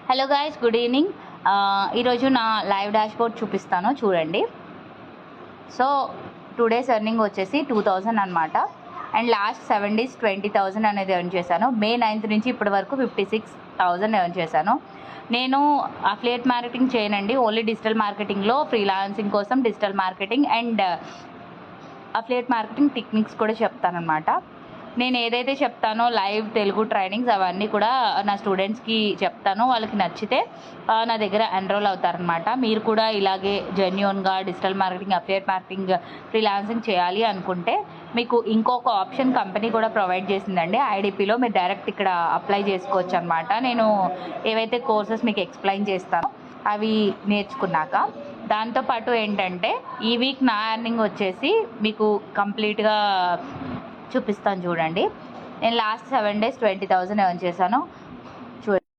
Hello guys, good evening. ఈరోజు నా live dashboard చూపిస్తాను, చూడండి. సో 2 డేస్ ఎర్నింగ్ వచ్చేసి 2000 అనమాట. అండ్ లాస్ట్ 7 డేస్ 20,000 అనేది ఎర్న్ చేశాను. మే 9th నుంచి ఇప్పటి వరకు 56,000 ఎర్న్ చేశాను. నేను అఫిలియేట్ మార్కెటింగ్ చేయనండి, ఓన్లీ డిజిటల్ మార్కెటింగ్లో ఫ్రీలాన్సింగ్ కోసం digital marketing and affiliate marketing techniques కూడా చెప్తానమాట. నేను ఏదైతే చెప్తానో లైవ్ తెలుగు ట్రైనింగ్స్ అవన్నీ కూడా నా స్టూడెంట్స్కి చెప్తాను. వాళ్ళకి నచ్చితే నా దగ్గర ఎన్రోల్ అవుతారనమాట. మీరు కూడా ఇలాగే జెన్యూన్గా digital marketing, affiliate marketing, freelancing చేయాలి అనుకుంటే మీకు ఇంకొక ఆప్షన్ కంపెనీ కూడా ప్రొవైడ్ చేసిందండి. ఐడిపిలో మీరు డైరెక్ట్ ఇక్కడ అప్లై చేసుకోవచ్చు అనమాట. నేను ఏవైతే కోర్సెస్ మీకు ఎక్స్ప్లెయిన్ చేస్తానో అవి నేర్చుకున్నాక, దాంతోపాటు ఏంటంటే ఈ వీక్ నా ఎర్నింగ్ వచ్చేసి మీకు కంప్లీట్గా చూపిస్తాను, చూడండి. నేను లాస్ట్ 7 డేస్ 20,000 ఎర్న్ చేశాను.